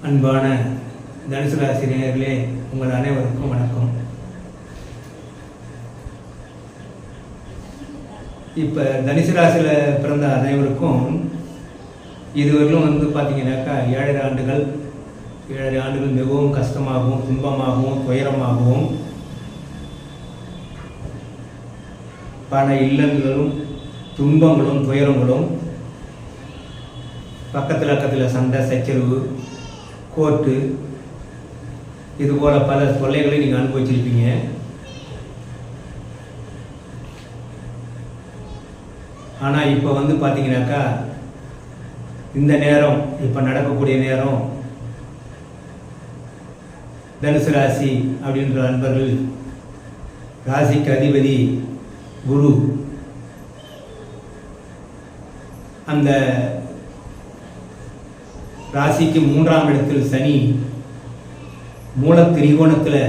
அன்பான தனுசு ராசி நேயர்களே, உங்கள் அனைவருக்கும் வணக்கம். இப்போ தனுசு ராசியில் பிறந்த அனைவருக்கும் இதுவரையிலும் பார்த்தீங்கன்னாக்கா 7 ஆண்டுகள் மிகவும் கஷ்டமாகவும் துன்பமாகவும் துயரமாகவும் பல இல்லங்களும் துன்பங்களும் துயரங்களும் பக்கத்தில் சண்டை சச்சரவு கோர்ட்டு இதுபோல் பல தொல்லைகளை நீங்கள் அனுபவிச்சிருப்பீங்க. ஆனால் இப்போ பார்த்தீங்கன்னாக்கா இந்த நேரம், இப்போ நடக்கக்கூடிய நேரம், தனுசு ராசி அப்படின்ற நண்பர்கள், ராசிக்கு அதிபதி குரு, அந்த ராசிக்கு 3ஆம் இடத்தில் சனி மூல திரிகோணத்தில்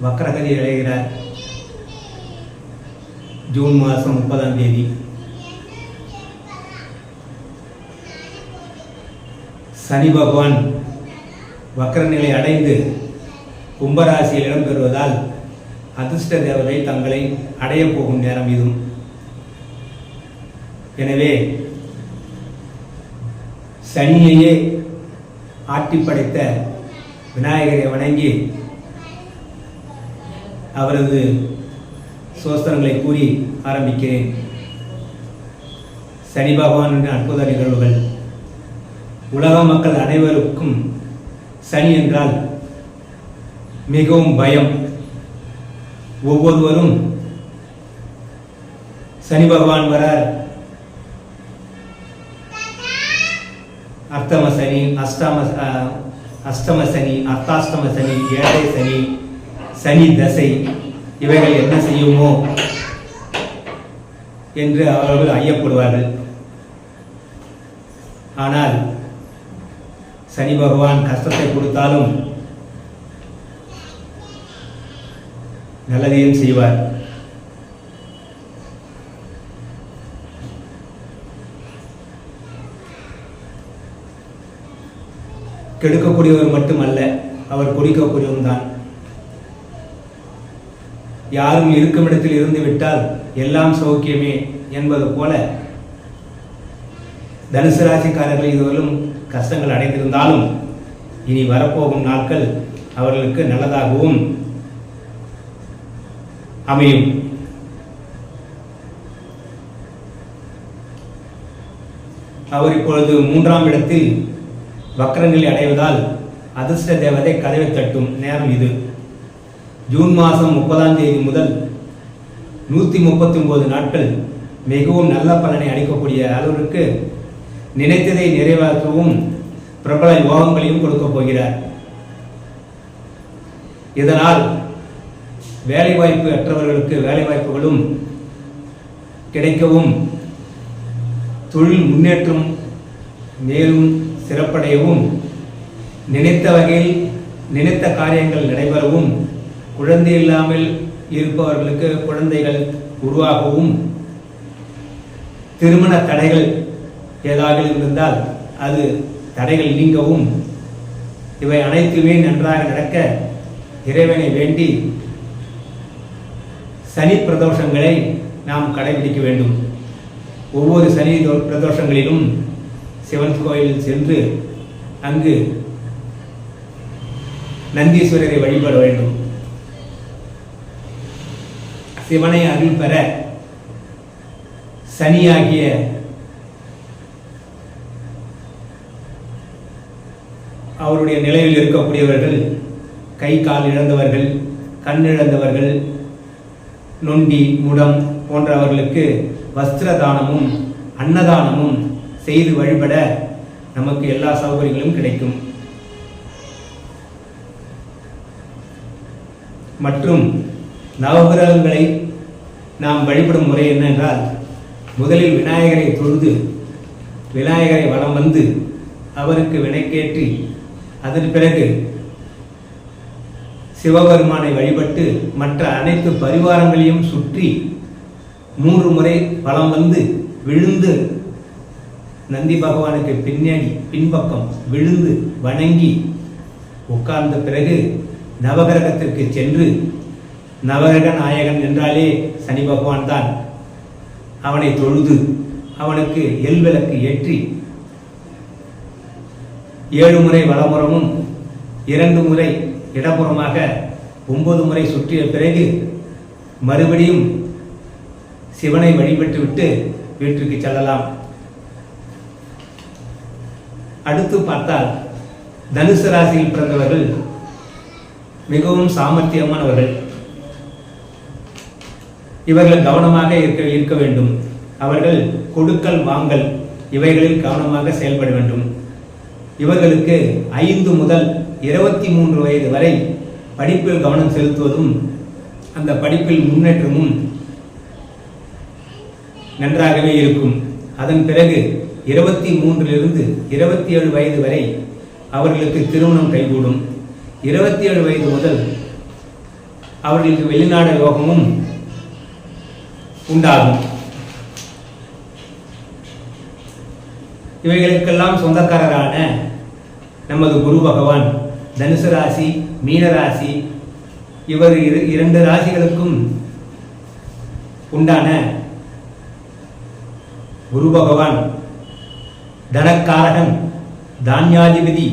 வக்ரகதி அடைகிறார். ஜூன் மாதம் 30ஆம் தேதி சனி பகவான் வக்ரநிலை அடைந்து கும்பராசியில் இடம்பெறுவதால் அதிர்ஷ்ட தேவதை தங்களை அடைய போகும் நேரம் இதுவும். எனவே சனியையே ஆட்டி படைத்த விநாயகரை வணங்கி அவரது சோஸ்திரங்களை கூறி ஆரம்பிக்கிறேன். சனி பகவானின் அற்புத நிகழ்வுகள். உலக மக்கள் அனைவருக்கும் சனி என்றால் மிகவும் பயம். ஒவ்வொருவரும் சனி பகவான் வரார், அர்த்தம சனி, அஷ்டம சனி, அர்த்தாஷ்டம சனி, ஏழை சனி, சனி தசை, இவைகள் என்ன செய்யுமோ என்று அவர்கள் ஐயப்படுவார்கள். ஆனால் சனி பகவான் கஷ்டத்தை கொடுத்தாலும் நல்லதையும் செய்வார். கெடுக்கக்கூடியவர் மட்டுமல்ல, அவர் கொடுக்கக்கூடியவன் தான். யாரும் இருக்கும் இடத்தில் இருந்து விட்டால் எல்லாம் சௌக்கியமே என்பது போல தனுசு ராசிக்காரர்கள் இதுவரையும் கஷ்டங்கள் அடைந்திருந்தாலும் இனி வரப்போகும் நாட்கள் அவர்களுக்கு நல்லதாகவும் அமையும். அவர் இப்பொழுது 3ஆம் இடத்தில் வக்ரநிலை அடைவதால் அதிர்ஷ்ட தேவதை கதவை தட்டும் நேரம் இது. ஜூன் மாதம் 30ஆம் தேதி முதல் 139 நாட்கள் மிகவும் நல்ல பலனை அளிக்கக்கூடிய அளவிற்கு நினைத்ததை நிறைவேற்றவும் பிரபல யோகங்களையும் கொடுக்க போகிறார். இதனால் வேலைவாய்ப்பு அற்றவர்களுக்கு வேலைவாய்ப்புகளும் கிடைக்கவும், தொழில் முன்னேற்றம் மேலும் சிறப்படையவும், நினைத்த வகையில் நினைத்த காரியங்கள் நடைபெறவும், குழந்தை இல்லாமல் இருப்பவர்களுக்கு குழந்தைகள் உருவாகவும், திருமண தடைகள் ஏதாவது இருந்தால் அது தடைகள் நீங்கவும், இவை அனைத்துமே நன்றாக நடக்க இறைவனை வேண்டி சனி பிரதோஷங்களை நாம் கடைபிடிக்க வேண்டும். ஒவ்வொரு சனி பிரதோஷங்களிலும் சிவன் கோயில் சென்று அங்கு நந்தீஸ்வரரை வழிபட வேண்டும். சிவனை அருள் பெற சனியாகிய அவருடைய நிலையில் இருக்கக்கூடியவர்கள், கை கால் இழந்தவர்கள், கண் இழந்தவர்கள், நொண்டி முடம் போன்றவர்களுக்கு வஸ்திர தானமும் அன்னதானமும் செய்து வழிபட நமக்கு எல்லா சௌகரியங்களும் கிடைக்கும். மற்றும் நவகிரகங்களை நாம் வழிபடும் முறை என்னென்றால், முதலில் விநாயகரை தொழுது விநாயகரை வலம் வந்து அவருக்கு வினைக்கேற்றி அதன் பிறகு சிவபெருமானை வழிபட்டு மற்ற அனைத்து பரிவாரங்களையும் சுற்றி 3 முறை வலம் வந்து விழுந்து நந்தி பகவானுக்கு பின்பக்கம் விழுந்து வணங்கி உட்கார்ந்த பிறகு நவகிரகத்திற்கு சென்று, நவகிரக நாயகன் என்றாலே சனி பகவான் தான், அவனை தொழுது அவனுக்கு எல்விளக்கு ஏற்றி 7 முறை வலப்புறமும் 2 முறை இடப்புறமாக 9 முறை சுற்றிய பிறகு மறுபடியும் சிவனை வழிபட்டுவிட்டு வீட்டிற்கு செல்லலாம். அடுத்து பார்த்தால் தனுசு ராசியில் பிறந்தவர்கள் மிகவும் சாமர்த்தியமானவர்கள். இவர்கள் கவனமாக இருக்க வேண்டும். அவர்கள் கொடுக்கல் வாங்கல் இவைகளில் கவனமாக செயல்பட வேண்டும். இவர்களுக்கு 5 முதல் 23 வயது வரை படிப்பில் கவனம் செலுத்துவதும் அந்த படிப்பில் முன்னேற்றமும் நன்றாகவே இருக்கும். அதன் பிறகு 23 27 வயது வரை அவர்களுக்கு திருமணம் கைகூடும். 27 வயது முதல் அவர்களுக்கு வெளிநாடு யோகமும் உண்டாகும். இவைகளுக்கெல்லாம் சொந்தக்காரரான நமது குரு பகவான் தனுசு ராசி, மீன ராசி, இவர் 2 ராசிகளுக்கும் உண்டான குரு பகவான் தனக்காரகன், தானியாதிபதி,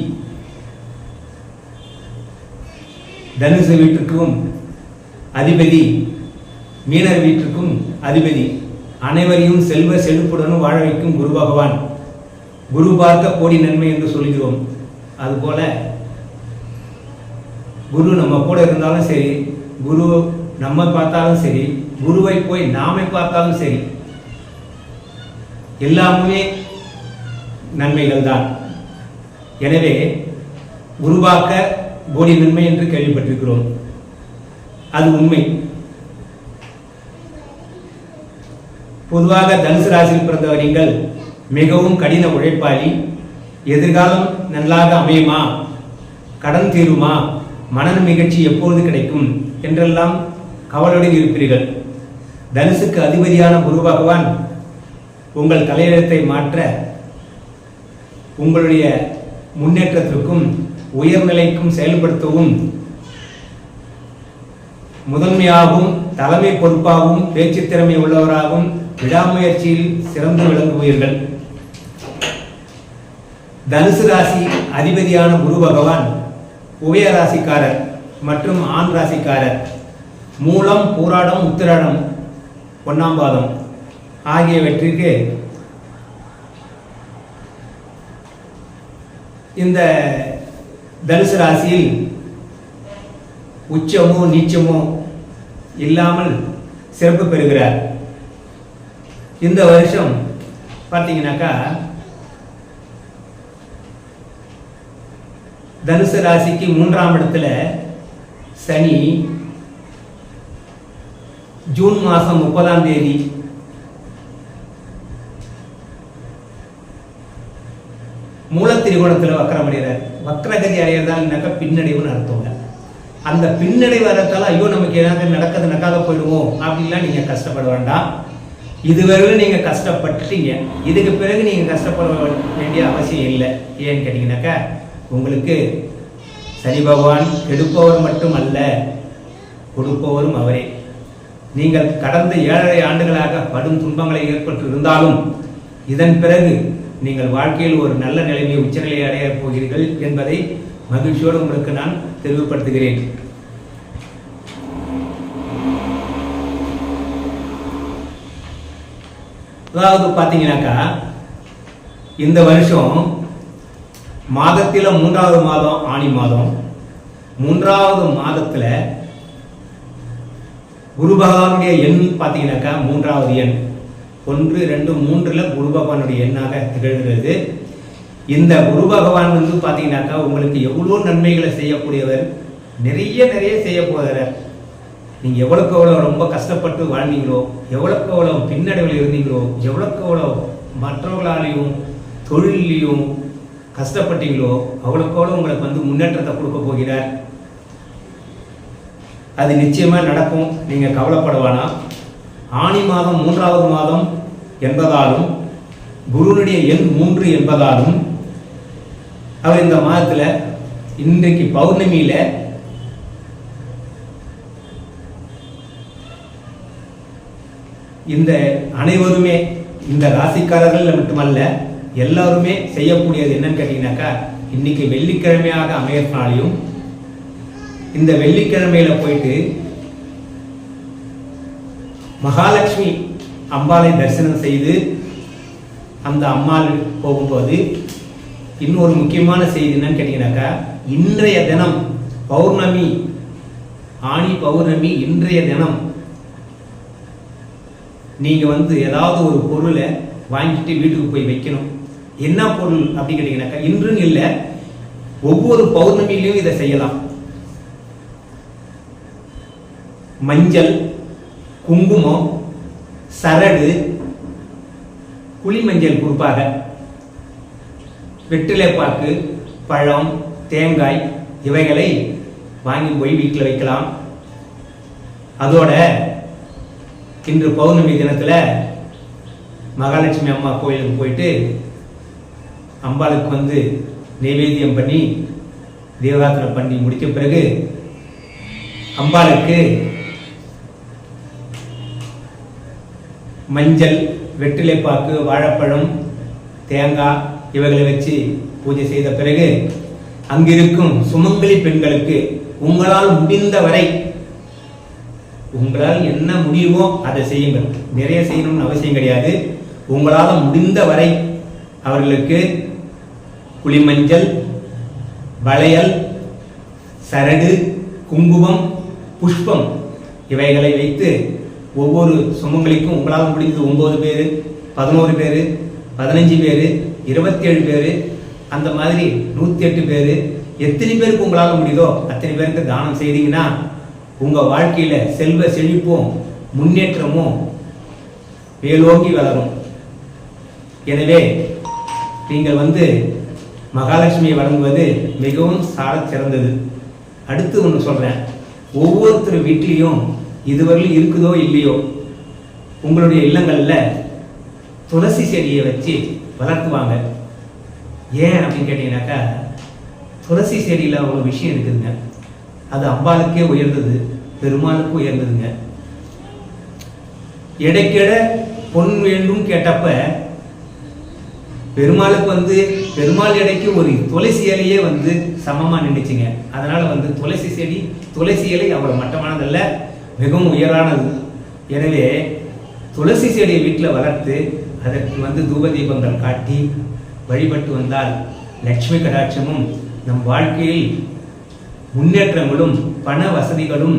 தனுசு வீட்டுக்கும் அதிபதி, மீனர் வீட்டுக்கும் அதிபதி, அனைவரையும் செல்வ செழிப்புடனும் வாழ வைக்கும் குரு பகவான். குரு பார்க்க கோடி நன்மை என்று சொல்கிறோம். அதுபோல குரு நம்ம கூட இருந்தாலும் சரி, குரு நம்ம பார்த்தாலும் சரி, குருவை போய் நாமே பார்த்தாலும் சரி, எல்லாமே நன்மைகள் தான். எனவே குருவாக்க கோடி நன்மை என்று கேள்விப்பட்டிருக்கிறோம். அது உண்மை. பொதுவாக தனுசு ராசியில் பிறந்தவர் நீங்கள் மிகவும் கடின உழைப்பாளி. எதிர்காலம் நன்றாக அமையுமா, கடன் தீருமா, மன நிகழ்ச்சி எப்பொழுது கிடைக்கும் என்றெல்லாம் கவலையுடன் இருப்பீர்கள். தனுசுக்கு அதிபதியான குரு பகவான் உங்கள் தலையெழுத்தை மாற்ற, உங்களுடைய முன்னேற்றத்திற்கும் உயர்நிலைக்கும் செயல்படுத்தவும், முதன்மையாகவும் தலைமை பொறுப்பாகவும் பேச்சு திறமை உள்ளவராகவும் விடாமுயற்சியில் சிறந்து விளங்குவீர்கள். தனுசு ராசி அதிபதியான குரு பகவான் உபய ராசிக்காரர் மற்றும் ஆண் ராசிக்காரர். மூலம், பூராடம், உத்திராடம், 1ஆம் பாதம் ஆகியவற்றிற்கு இந்த தனுசு ராசியில் உச்சமோ நீச்சமோ இல்லாமல் சிறப்பு பெறுகிறார். இந்த வருஷம் பார்த்தீங்கன்னாக்கா தனுசு ராசிக்கு 3ஆம் இடத்துல சனி ஜூன் மாதம் 30ஆம் தேதி மூலத்திரிகோணத்தில் வக்கரமடைகிறார். வக்கரகதி அடையிறதால்னாக்கா பின்னடைவுன்னு அர்த்தங்க. அந்த பின்னடைவு வரத்தால ஐயோ நமக்கு ஏதாவது நடக்காத போயிடுமோ அப்படின்லாம் நீங்க கஷ்டப்பட வேண்டாம். இதுவரையிலும் நீங்க கஷ்டப்பட்டுட்டீங்க. இதுக்கு பிறகு நீங்க கஷ்டப்பட வேண்டிய அவசியம் இல்லை. ஏன்னு கேட்டீங்கன்னாக்கா உங்களுக்கு சனி பகவான் கெடுப்பவர் மட்டும் அல்ல, கொடுப்பவரும் அவரே. நீங்கள் கடந்த 7.5 ஆண்டுகளாக படும் துன்பங்களை ஏற்பட்டு இருந்தாலும் இதன் பிறகு நீங்கள் வாழ்க்கையில் ஒரு நல்ல நிலைமையை உச்சநிலையை அடையப் போகிறீர்கள் என்பதை மகிழ்ச்சியோடு உங்களுக்கு நான் தெளிவுபடுத்துகிறேன். அதாவது பார்த்தீங்கன்னாக்கா இந்த வருஷம் மாதத்தில் 3ஆவது மாதம் ஆனி மாதம், 3ஆவது மாதத்துல குரு பகவானுடைய எண் பார்த்தீங்கன்னாக்கா 3ஆவது எண் 1, 2, 3ல குரு பகவானுடைய எண்ணாக திகழ்கிறது. இந்த குரு பகவான் பார்த்தீங்கன்னாக்கா உங்களுக்கு எவ்வளோ நன்மைகளை செய்யக்கூடியவர், நிறைய செய்ய போகிறார். நீங்கள் எவ்வளோக்கு எவ்வளோ ரொம்ப கஷ்டப்பட்டு வாழ்ந்தீங்களோ, எவ்வளோக்கு எவ்வளோ பின்னடைவில் இருந்தீங்களோ, எவ்வளோக்கு எவ்வளோ மற்றவர்களாலையும் தொழிலையும் கஷ்டப்பட்டீங்களோ அவ்வளோக்கு எவ்வளோ உங்களுக்கு முன்னேற்றத்தை கொடுக்க போகிறார். அது நிச்சயமாக நடக்கும். நீங்கள் கவலைப்பட வேணாம். ஆனி மாதம் 3ஆவது மாதம் என்பதாலும் குருனுடைய எண் 3 என்பதாலும் அவர் இந்த மாதத்துல இன்றைக்கு பௌர்ணமியில இந்த அனைவருமே இந்த ராசிக்காரர்கள் மட்டுமல்ல எல்லாருமே செய்யக்கூடியது என்னன்னு கேட்டீங்கன்னாக்கா, இன்னைக்கு வெள்ளிக்கிழமையாக அமையறதுனாலையும் இந்த வெள்ளிக்கிழமையில போயிட்டு மகாலட்சுமி அம்பாளை தரிசனம் செய்து அந்த அம்மாள் போகும்போது இன்னொரு முக்கியமான செய்தி என்னன்னு கேட்டீங்கன்னாக்கா, இன்றைய தினம் பௌர்ணமி, ஆணி பௌர்ணமி, இன்றைய தினம் நீங்க ஏதாவது ஒரு பொருளை வாங்கிட்டு வீட்டுக்கு போய் வைக்கணும். என்ன பொருள் அப்படின்னு கேட்டீங்கன்னாக்கா, இன்றுன்னு இல்லை, ஒவ்வொரு பௌர்ணமியிலையும் இதை செய்யலாம். மஞ்சள், குங்குமம், சரடு, புளிமஞ்சள் குறிப்பாக, வெற்றிலைப்பாக்கு, பழம், தேங்காய் இவைகளை வாங்கி போய் வீட்டில் வைக்கலாம். அதோட இன்று பௌர்ணமி தினத்துல மகாலட்சுமி அம்மா கோயிலுக்கு போயிட்டு அம்பாளுக்கு நைவேத்தியம் பண்ணி தேவராத்திரை பண்ணி முடிச்ச பிறகு அம்பாளுக்கு மஞ்சள், வெற்றிலைப்பாக்கு, வாழைப்பழம், தேங்காய் இவைகளை வச்சு பூஜை செய்த பிறகு அங்கிருக்கும் சுமங்கலி பெண்களுக்கு உங்களால் முடிந்தவரை, உங்களால் என்ன முடியுமோ அதை செய்யுங்கள். நிறைய செய்யணும்னு அவசியம் கிடையாது. உங்களால் முடிந்த வரை அவர்களுக்கு புளிமஞ்சள், வளையல், சரடு, குங்குமம், புஷ்பம் இவைகளை வைத்து ஒவ்வொரு சுமங்கலிக்கும் உங்களால் முடிந்தது 9 பேர், 11 பேர், 15 பேர், 27 பேர், அந்த மாதிரி 108 பேர், எத்தனை பேருக்கு உங்களால் முடியுதோ அத்தனை பேருக்கு தானம் செய்தீங்கன்னா உங்க வாழ்க்கையில செல்வ செழிப்பும் முன்னேற்றமும் மேலோங்கி வளரும். எனவே நீங்கள் மகாலட்சுமியை வழங்குவது மிகவும் சாலச் சிறந்தது. அடுத்து ஒன்று சொல்றேன், ஒவ்வொருத்தர் வீட்டிலையும் இதுவரையிலும் இருக்குதோ இல்லையோ உங்களுடைய இல்லங்கள்ல துளசி செடியை வச்சு வளர்த்துவாங்க. ஏன் அப்படின்னு கேட்டீங்கன்னாக்கா, துளசி செடியில ஒரு விஷயம் இருக்குதுங்க. அது அம்பாளுக்கே உயர்ந்தது, பெருமாளுக்கு உயர்ந்ததுங்க. எடைக்கெட பொன் வேண்டும் கேட்டப்ப பெருமாளுக்கு பெருமாள் எடைக்கு ஒரு துளசி இலையே சமமா நின்றுச்சுங்க. அதனால துளசி செடி, துளசி இலை அவ்வளவு மட்டமானதல்ல, மிகவும் உயரானது. எனவே துளசி செடியை வீட்டில் வளர்த்து அதற்கு தூப தீபங்கள் காட்டி வழிபட்டு வந்தால் லட்சுமி கடாட்சமும் நம் வாழ்க்கையில் முன்னேற்றங்களும் பண வசதிகளும்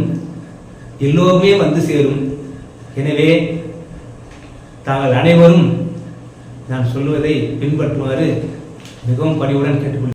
எல்லோருமே சேரும். எனவே தாங்கள் அனைவரும் நான் சொல்வதை பின்பற்றுமாறு மிகவும் பணிவுடன் கேட்டுக்கொள்கிறேன்.